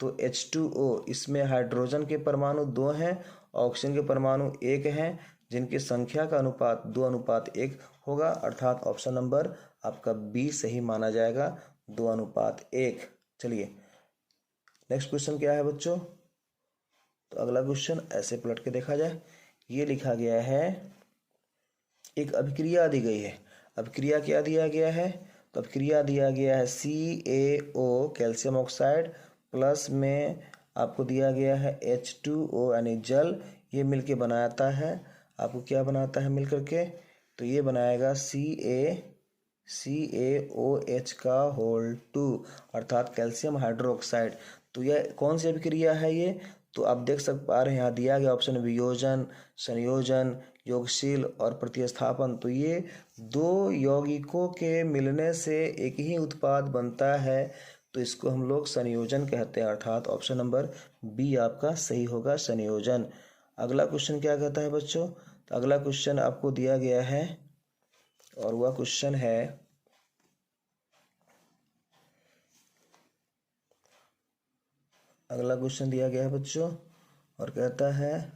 S1: तो H2O, इसमें हाइड्रोजन के परमाणु 2 हैं, ऑक्सीजन के परमाणु 1 हैं, जिनकी संख्या का अनुपात 2:1 होगा, अर्थात ऑप्शन नंबर आपका बी सही माना जाएगा, 2:1। चलिए नेक्स्ट क्वेश्चन क्या है बच्चों? तो अगला क्वेश्चन ऐसे पलट के देखा जाए, ये लिखा गया है, एक अभिक्रिया दी गई है, अब क्रिया क्या दिया गया है, तो अब क्रिया दिया गया है CaO कैल्शियम ऑक्साइड प्लस में आपको दिया गया है H2O यानी जल, ये मिलके बनाता है आपको क्या बनाता है मिल करके, तो ये बनाएगा CaOH का होल 2 अर्थात कैल्शियम हाइड्रोक्साइड। तो यह कौन सी अभिक्रिया है ये, तो आप देख पा रहे हैं यहाँ दिया गया ऑप्शन वियोजन, संयोजन, योगशील और प्रतिस्थापन। तो ये दो यौगिकों के मिलने से एक ही उत्पाद बनता है, तो इसको हम लोग संयोजन कहते हैं, अर्थात ऑप्शन नंबर बी आपका सही होगा, संयोजन। अगला क्वेश्चन क्या कहता है बच्चों, तो अगला क्वेश्चन आपको दिया गया है और वह क्वेश्चन है अगला क्वेश्चन दिया गया है बच्चों और कहता है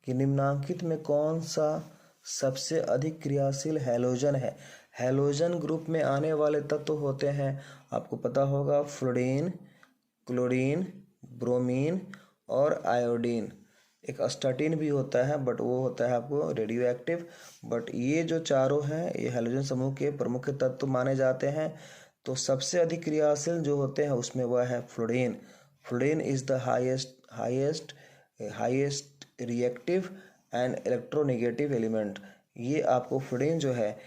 S1: कि निम्नांकित में कौन सा सबसे अधिक क्रियाशील हैलोजन है। हैलोजन ग्रुप में आने वाले तत्व होते हैं, आपको पता होगा, फ्लोरीन, क्लोरीन, ब्रोमीन और आयोडीन। एक अस्टाटीन भी होता है बट वो होता है आपको रेडियो एक्टिव। बट ये जो चारों हैं ये हैलोजन समूह के प्रमुख तत्व माने जाते हैं। तो सबसे अधिक क्रियाशील जो होते हैं उसमें वह है fluorine. Fluorine is the highest reactive and electronegative element. ये आपको फ्लोरीन जो है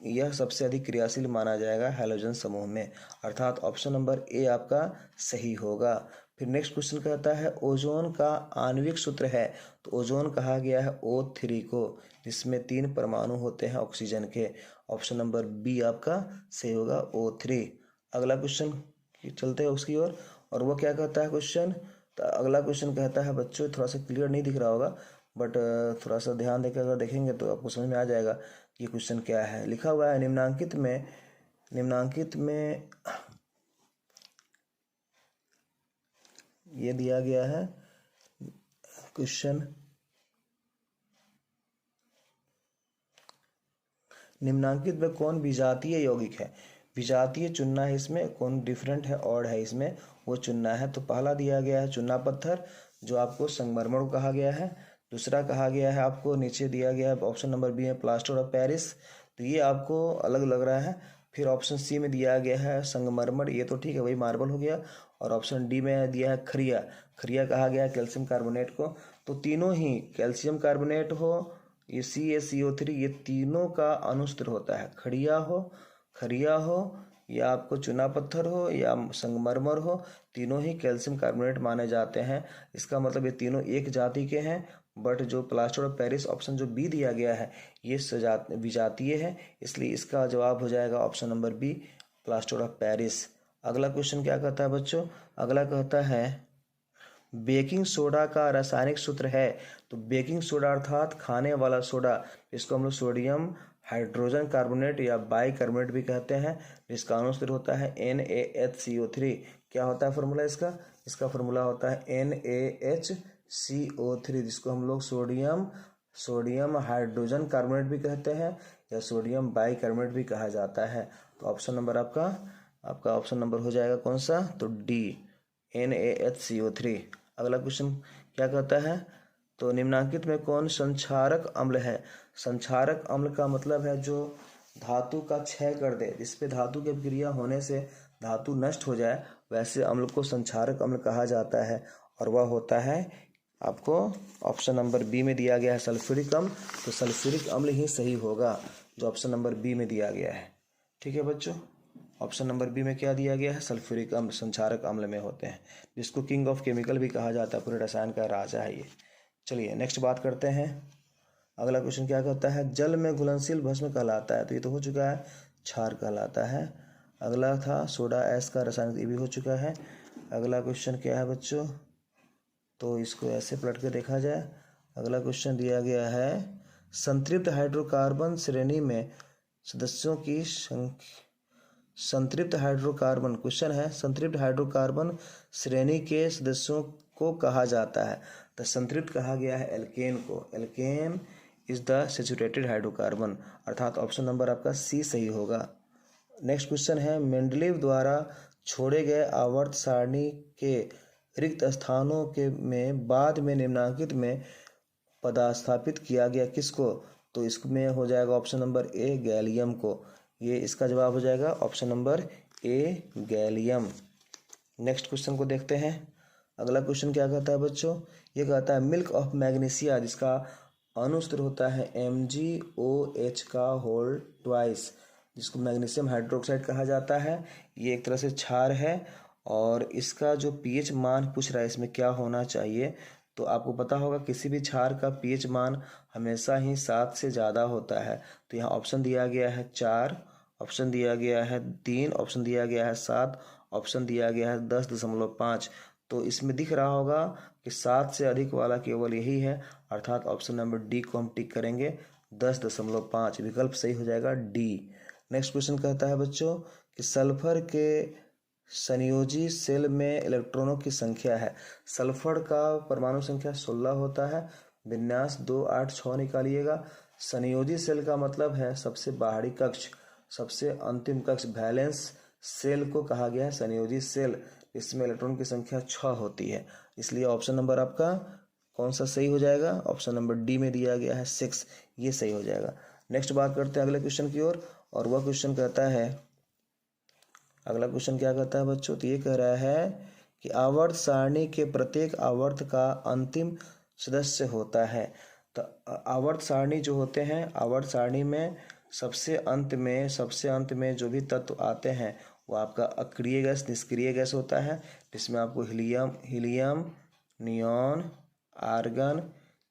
S1: यह सबसे अधिक क्रियाशील माना जाएगा हैलोजन समूह में, अर्थात ऑप्शन नंबर ए आपका सही होगा। फिर नेक्स्ट क्वेश्चन कहता है ओजोन का आणविक सूत्र है, तो ओजोन कहा गया है O3 को, जिसमें 3 परमाणु होते हैं ऑक्सीजन के, ऑप्शन नंबर बी आपका सही होगा O3। अगला क्वेश्चन चलते हैं उसकी ओर और वो क्या कहता है क्वेश्चन, तो अगला क्वेश्चन कहता है बच्चों, थोड़ा सा क्लियर नहीं दिख रहा होगा बट थोड़ा सा ध्यान देकर अगर देखेंगे तो आपको समझ में आ जाएगा ये क्वेश्चन क्या है। लिखा हुआ है निम्नांकित में ये दिया गया है क्वेश्चन, निम्नांकित में कौन विजातीय यौगिक है। विजातीय चुनना है, इसमें कौन डिफरेंट है ऑड है इसमें वो चुनना है। तो पहला दिया गया है चुना पत्थर जो आपको संगमरमर को कहा गया है। दूसरा कहा गया है आपको नीचे दिया गया है ऑप्शन नंबर बी है प्लास्टर ऑफ पेरिस, तो ये आपको अलग लग रहा है। फिर ऑप्शन सी में दिया गया है संगमरमर, ये तो ठीक है वही मार्बल हो गया। और ऑप्शन डी में दिया है खरिया, खरिया कहा गया है कैल्शियम कार्बोनेट को। तो तीनों ही कैल्शियम कार्बोनेट हो, ये CaCO3, ये तीनों का अनुस्तर होता है, खरिया हो या आपको चुना पत्थर हो या संगमरमर हो, तीनों ही कैल्शियम कार्बोनेट माने जाते हैं। इसका मतलब ये तीनों एक जाति के हैं, बट जो प्लास्टर ऑफ पेरिस ऑप्शन जो बी दिया गया है ये विजातीय है, इसलिए इसका जवाब हो जाएगा option number B plaster of Paris. अगला क्वेश्चन क्या कहता है बच्चों, अगला कहता है बेकिंग सोडा का रासायनिक सूत्र है। तो बेकिंग सोडा अर्थात खाने वाला सोडा, इसको हम लोग सोडियम हाइड्रोजन कार्बोनेट या बाई कार्बोनेट भी कहते हैं, जिसका अनुस्तर होता है NaHCO3। क्या होता है फॉर्मूला इसका, इसका फॉर्मूला होता है NaHCO3, जिसको हम लोग सोडियम हाइड्रोजन कार्बोनेट भी कहते हैं या सोडियम बाई कार्बोनेट भी कहा जाता है। तो ऑप्शन नंबर आपका ऑप्शन नंबर हो जाएगा कौन सा, तो डी NaHCO3। अगला क्वेश्चन क्या कहता है, तो निम्नांकित में कौन संक्षारक अम्ल है। संक्षारक अम्ल का मतलब है जो धातु का क्षय कर दे, जिसपे धातु की अभिक्रिया होने से धातु नष्ट हो जाए, वैसे अम्ल को संक्षारक अम्ल कहा जाता है और वह होता है आपको ऑप्शन नंबर बी में दिया गया है सल्फ्यूरिक अम्ल। तो सल्फ्यूरिक अम्ल ही सही होगा जो ऑप्शन नंबर बी में दिया गया है। ठीक है बच्चों, ऑप्शन नंबर बी में क्या दिया गया है, सल्फ्यूरिक अम्ल संक्षारक अम्ल में होते हैं, जिसको किंग ऑफ केमिकल भी कहा जाता है, पूरे रसायन का राजा है ये। चलिए नेक्स्ट बात करते हैं। अगला क्वेश्चन क्या कहता है जल में घुलनशील भस्म कहलाता है, तो ये तो हो चुका है, क्षार कहलाता है। अगला था सोडा ऐश का रासायनिक, ये भी हो चुका है। अगला क्वेश्चन क्या है बच्चों, तो इसको ऐसे पलट के देखा जाए। अगला क्वेश्चन दिया गया है संतृप्त हाइड्रोकार्बन श्रेणी में सदस्यों की संख्या, संतृप्त हाइड्रोकार्बन क्वेश्चन है, संतृप्त हाइड्रोकार्बन श्रेणी के सदस्यों को कहा जाता है। तो संतृप्त कहा गया है एल्केन को, alkane is the saturated hydrocarbon, अर्थात ऑप्शन नंबर आपका सी सही होगा। नेक्स्ट क्वेश्चन है मेंडलीव द्वारा छोड़े गए आवर्त सारणी के रिक्त स्थानों के में बाद में निम्नांकित में पदस्थापित किया गया किसको। तो इसमें हो जाएगा ऑप्शन नंबर ए गैलियम को। ये इसका जवाब हो जाएगा option number A gallium. Next question को देखते हैं। अगला क्वेश्चन क्या कहता है बच्चों, ये कहता है मिल्क ऑफ मैग्नीशिया जिसका अनुसूत्र होता है MgOH का होल ट्वाइस, जिसको मैग्नीशियम हाइड्रोक्साइड कहा जाता है। ये एक तरह से क्षार है और इसका जो pH मान पूछ रहा है इसमें क्या होना चाहिए, तो आपको पता होगा किसी भी क्षार का pH मान हमेशा ही 7 से ज़्यादा होता है। तो यहाँ ऑप्शन दिया गया है 4, ऑप्शन दिया गया है 3, ऑप्शन दिया गया है 7, ऑप्शन दिया गया है 10.5। तो इसमें दिख रहा होगा कि 7 से अधिक वाला केवल यही है, अर्थात ऑप्शन नंबर डी को हम टिक करेंगे। 10.5 विकल्प सही हो जाएगा डी। नेक्स्ट क्वेश्चन कहता है बच्चों कि सल्फर के संयोजी सेल में इलेक्ट्रॉनों की संख्या है। सल्फर का परमाणु संख्या 16 होता है। विन्यास 2, 8, 6 निकालिएगा। संयोजी सेल का मतलब है सबसे बाहरी कक्ष, सबसे अंतिम कक्ष, वैलेंस सेल को कहा गया है संयोजी सेल। इसमें इलेक्ट्रॉन की संख्या 6 होती है, इसलिए ऑप्शन नंबर आपका कौन सा सही हो जाएगा, ऑप्शन नंबर डी में दिया गया है 6, ये सही हो जाएगा। नेक्स्ट बात करते हैं अगले क्वेश्चन की ओर, और वह क्वेश्चन कहता है, अगला क्वेश्चन क्या कहता है बच्चों, तो ये कह रहा है कि आवर्त सारणी के प्रत्येक आवर्त का अंतिम सदस्य होता है। तो आवर्त सारणी जो होते हैं, आवर्त सारणी में सबसे अंत में जो भी तत्व आते हैं वो आपका अक्रिय गैस, निष्क्रिय गैस होता है, जिसमें आपको helium, neon, argon,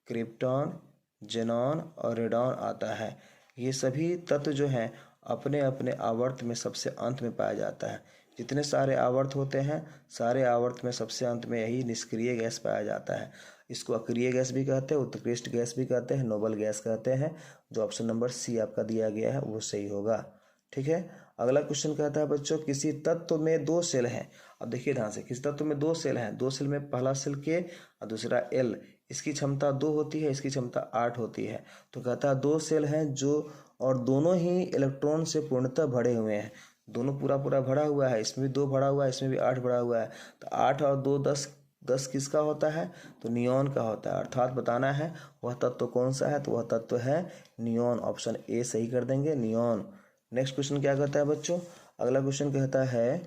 S1: krypton, xenon और रेडॉन आता है। ये सभी तत्व जो हैं अपने अपने आवर्त में सबसे अंत में पाया जाता है। जितने सारे आवर्त होते हैं, सारे आवर्त में सबसे अंत में यही निष्क्रिय गैस पाया जाता है। इसको अक्रिय गैस भी कहते हैं, उत्कृष्ट गैस भी कहते हैं, नोबल गैस कहते हैं। जो ऑप्शन नंबर सी आपका दिया गया है वो सही होगा। ठीक है, अगला क्वेश्चन कहता है बच्चों किसी तत्व में 2 सेल हैं। अब देखिए ध्यान से, किसी तत्व में 2 सेल हैं, 2 सेल में पहला सेल के और दूसरा एल, इसकी क्षमता 2 होती है, इसकी क्षमता 8 होती है। तो कहता है 2 सेल हैं जो, और दोनों ही इलेक्ट्रॉन से पूर्णतः भरे हुए हैं, दोनों पूरा भरा हुआ है, इसमें भी 2 भरा हुआ है, इसमें भी 8 भरा हुआ है। तो 8 और 2 10, 10 किसका होता है, तो नियॉन का होता है। अर्थात बताना है वह तत्व कौन सा है, तो वह तत्व है नियॉन। ऑप्शन ए सही कर देंगे, नियॉन। नेक्स्ट क्वेश्चन क्या कहता है बच्चों, अगला क्वेश्चन कहता है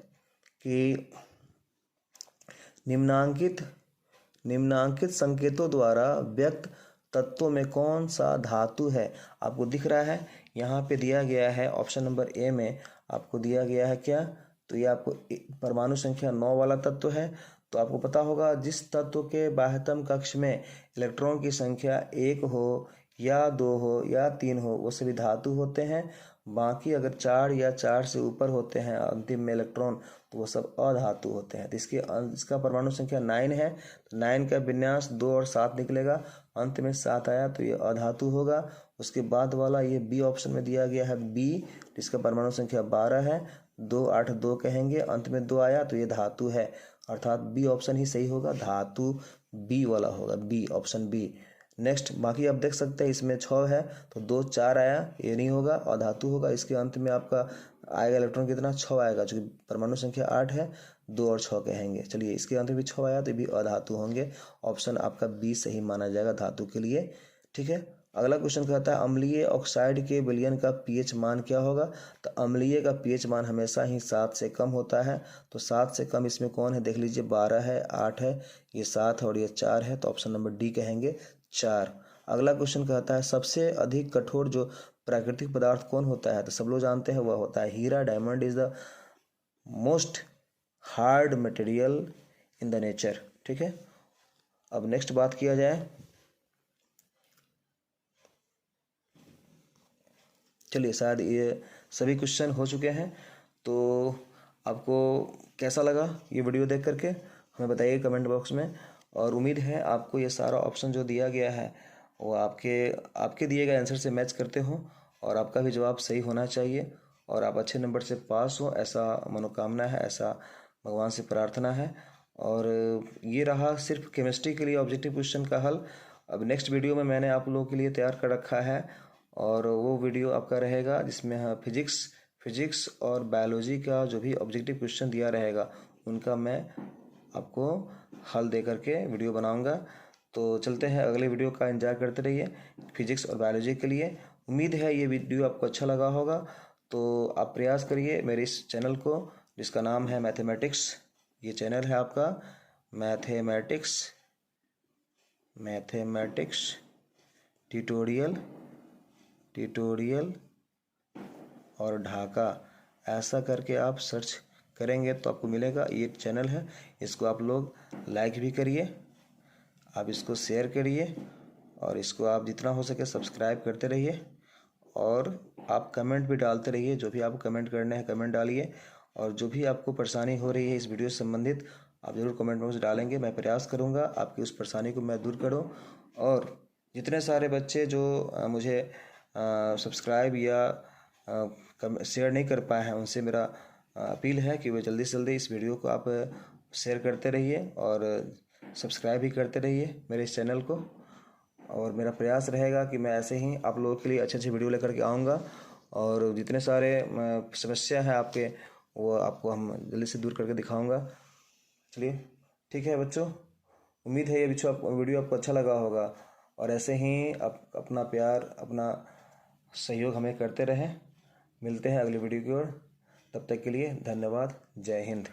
S1: कि निम्नांकित संकेतों द्वारा व्यक्त तत्वों में कौन सा धातु है। आपको दिख रहा है यहाँ पे दिया गया है ऑप्शन नंबर ए में आपको दिया गया है क्या, तो ये आपको परमाणु संख्या 9 वाला तत्व है। तो आपको पता होगा जिस तत्व के बाह्यतम कक्ष में इलेक्ट्रॉन की संख्या 1 हो या 2 हो या 3 हो वो सभी धातु होते हैं। बाकी अगर 4 या 4 से ऊपर होते हैं अंतिम में इलेक्ट्रॉन तो वो सब अधातु होते हैं। तो इसका परमाणु संख्या 9 है, तो 9 का विन्यास 2 और 7 निकलेगा, अंत में 7 आया तो ये अधातु होगा। उसके बाद वाला ये बी ऑप्शन में दिया गया है बी, जिसका परमाणु संख्या 12 है, 2 8 2 कहेंगे, अंत में 2 आया तो ये धातु है, अर्थात बी ऑप्शन ही सही होगा, धातु बी वाला होगा, बी ऑप्शन बी। नेक्स्ट बाकी आप देख सकते हैं इसमें 6 है तो 2 4 आया, ये नहीं होगा, अधातु होगा। इसके अंत में आपका आएगा इलेक्ट्रॉन कितना, 6 आएगा, चूंकि परमाणु संख्या 8 है, 2 और 6 कहेंगे। चलिए इसके अंत में भी 6 आया तो भी अधातु होंगे, ऑप्शन आपका बी सही माना जाएगा धातु के लिए। ठीक है, अगला क्वेश्चन कहता है अम्लीय ऑक्साइड के विलयन का पीएच मान क्या होगा। तो अम्लीय का पीएच मान हमेशा ही 7 से कम होता है। तो 7 से कम इसमें कौन है, देख लीजिए 12 है, 8 है, ये 7 है और ये 4 है, तो ऑप्शन नंबर डी कहेंगे 4। अगला क्वेश्चन कहता है सबसे अधिक कठोर जो प्राकृतिक पदार्थ कौन होता है, तो सब लोग जानते हैं वह होता है हीरा। Diamond is the most hard material in the nature. ठीक है, अब नेक्स्ट बात किया जाए, चलिए शायद ये सभी क्वेश्चन हो चुके हैं। तो आपको कैसा लगा ये वीडियो देख करके हमें बताइए कमेंट बॉक्स में, और उम्मीद है आपको ये सारा ऑप्शन जो दिया गया है वो आपके दिए गए आंसर से मैच करते हो और आपका भी जवाब सही होना चाहिए और आप अच्छे नंबर से पास हो, ऐसा मनोकामना है, ऐसा भगवान से प्रार्थना है। और ये रहा सिर्फ केमिस्ट्री के लिए ऑब्जेक्टिव क्वेश्चन का हल। अब नेक्स्ट वीडियो में मैंने आप लोगों के लिए तैयार कर रखा है और वो वीडियो आपका रहेगा जिसमें हाँ फिजिक्स और बायोलॉजी का जो भी ऑब्जेक्टिव क्वेश्चन दिया रहेगा उनका मैं आपको हल दे करके वीडियो बनाऊंगा। तो चलते हैं अगले वीडियो का इंतजार करते रहिए फिजिक्स और बायोलॉजी के लिए। उम्मीद है ये वीडियो आपको अच्छा लगा होगा। तो आप प्रयास करिए मेरे इस चैनल को, जिसका नाम है मैथमेटिक्स। ये चैनल है आपका मैथमेटिक्स ट्यूटोरियल और ढाका, ऐसा करके आप सर्च करेंगे तो आपको मिलेगा। ये चैनल है, इसको आप लोग लाइक भी करिए, आप इसको शेयर करिए और इसको आप जितना हो सके सब्सक्राइब करते रहिए। और आप कमेंट भी डालते रहिए, जो भी आपको कमेंट करने हैं कमेंट डालिए। और जो भी आपको परेशानी हो रही है इस वीडियो से संबंधित, आप ज़रूर कमेंट बॉक्स में डालेंगे। मैं प्रयास करूँगा आपकी उस परेशानी को मैं दूर करूँ। और जितने सारे बच्चे जो मुझे सब्सक्राइब या शेयर नहीं कर पाए हैं, उनसे मेरा अपील है कि वे जल्दी से जल्दी इस वीडियो को आप शेयर करते रहिए और सब्सक्राइब भी करते रहिए मेरे इस चैनल को। और मेरा प्रयास रहेगा कि मैं ऐसे ही आप लोगों के लिए अच्छे अच्छे वीडियो लेकर के आऊँगा। और जितने सारे समस्या है आपके, वो आपको हम जल्दी से दूर करके दिखाऊंगा। चलिए ठीक है बच्चों, उम्मीद है ये वीडियो आपको अच्छा लगा होगा। और ऐसे ही आप अपना प्यार, अपना सहयोग हमें करते रहें। मिलते हैं अगली वीडियो की ओर, तब तक के लिए धन्यवाद। जय हिंद।